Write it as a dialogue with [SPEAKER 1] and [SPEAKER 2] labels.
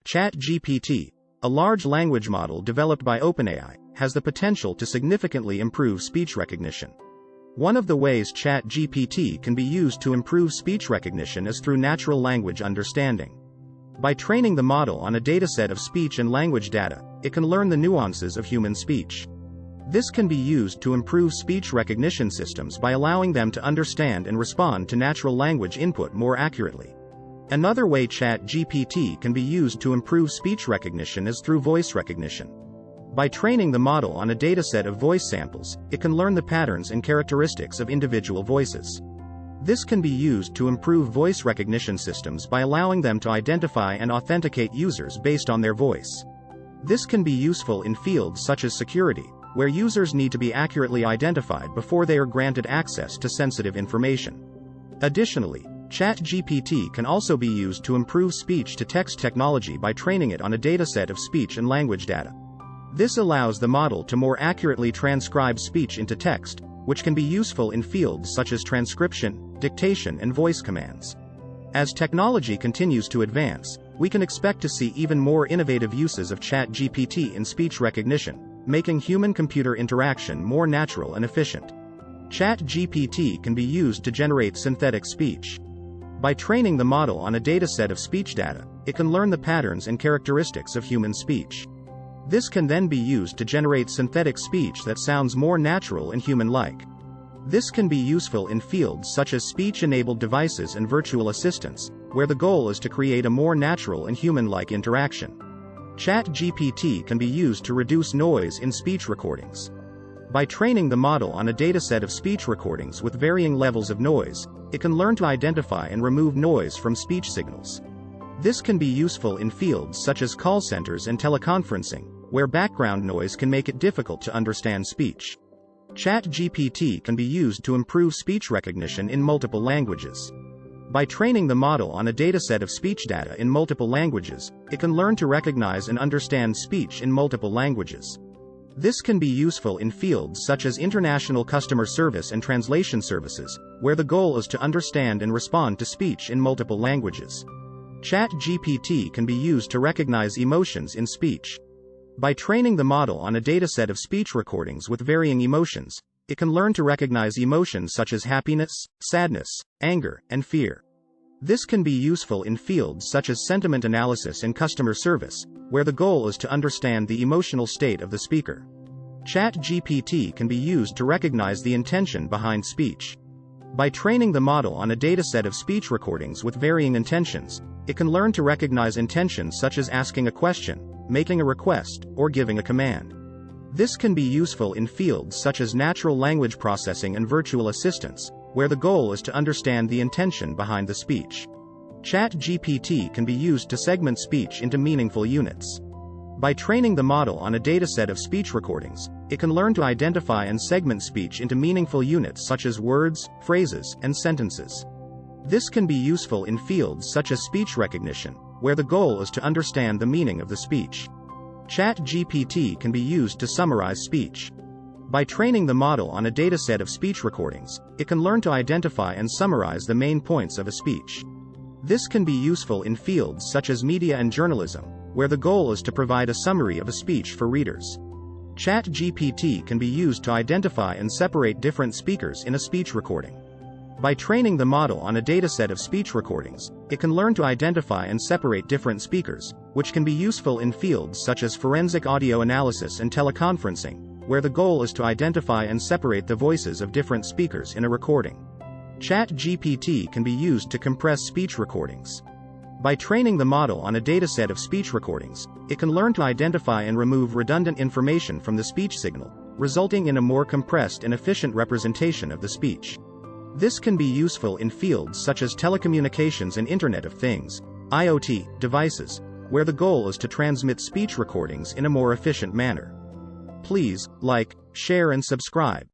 [SPEAKER 1] ChatGPT, a large language model developed by OpenAI, has the potential to significantly improve speech recognition. One of the ways ChatGPT can be used to improve speech recognition is through natural language understanding. By training the model on a dataset of speech and language data, it can learn the nuances of human speech. This can be used to improve speech recognition systems by allowing them to understand and respond to natural language input more accurately. Another way ChatGPT can be used to improve speech recognition is through voice recognition. By training the model on a dataset of voice samples, it can learn the patterns and characteristics of individual voices. This can be used to improve voice recognition systems by allowing them to identify and authenticate users based on their voice. This can be useful in fields such as security, where users need to be accurately identified before they are granted access to sensitive information. Additionally, ChatGPT can also be used to improve speech-to-text technology by training it on a dataset of speech and language data. This allows the model to more accurately transcribe speech into text, which can be useful in fields such as transcription, dictation, and voice commands. As technology continues to advance, we can expect to see even more innovative uses of ChatGPT in speech recognition, making human-computer interaction more natural and efficient. ChatGPT can be used to generate synthetic speech. By training the model on a dataset of speech data, it can learn the patterns and characteristics of human speech. This can then be used to generate synthetic speech that sounds more natural and human-like. This can be useful in fields such as speech-enabled devices and virtual assistants, where the goal is to create a more natural and human-like interaction. ChatGPT can be used to reduce noise in speech recordings. By training the model on a dataset of speech recordings with varying levels of noise, it can learn to identify and remove noise from speech signals. This can be useful in fields such as call centers and teleconferencing, where background noise can make it difficult to understand speech. ChatGPT can be used to improve speech recognition in multiple languages. By training the model on a dataset of speech data in multiple languages, it can learn to recognize and understand speech in multiple languages. This can be useful in fields such as international customer service and translation services, where the goal is to understand and respond to speech in multiple languages. ChatGPT can be used to recognize emotions in speech. By training the model on a dataset of speech recordings with varying emotions, it can learn to recognize emotions such as happiness, sadness, anger, and fear. This can be useful in fields such as sentiment analysis and customer service, where the goal is to understand the emotional state of the speaker. ChatGPT can be used to recognize the intention behind speech. By training the model on a dataset of speech recordings with varying intentions, it can learn to recognize intentions such as asking a question, making a request, or giving a command. This can be useful in fields such as natural language processing and virtual assistants, where the goal is to understand the intention behind the speech. ChatGPT can be used to segment speech into meaningful units. By training the model on a dataset of speech recordings, it can learn to identify and segment speech into meaningful units such as words, phrases, and sentences. This can be useful in fields such as speech recognition, where the goal is to understand the meaning of the speech. ChatGPT can be used to summarize speech. By training the model on a dataset of speech recordings, it can learn to identify and summarize the main points of a speech. This can be useful in fields such as media and journalism, where the goal is to provide a summary of a speech for readers. ChatGPT can be used to identify and separate different speakers in a speech recording. By training the model on a dataset of speech recordings, it can learn to identify and separate different speakers, which can be useful in fields such as forensic audio analysis and teleconferencing, where the goal is to identify and separate the voices of different speakers in a recording. ChatGPT can be used to compress speech recordings. By training the model on a dataset of speech recordings, it can learn to identify and remove redundant information from the speech signal, resulting in a more compressed and efficient representation of the speech. This can be useful in fields such as telecommunications and Internet of Things, IoT, devices, where the goal is to transmit speech recordings in a more efficient manner. Please like, share and subscribe.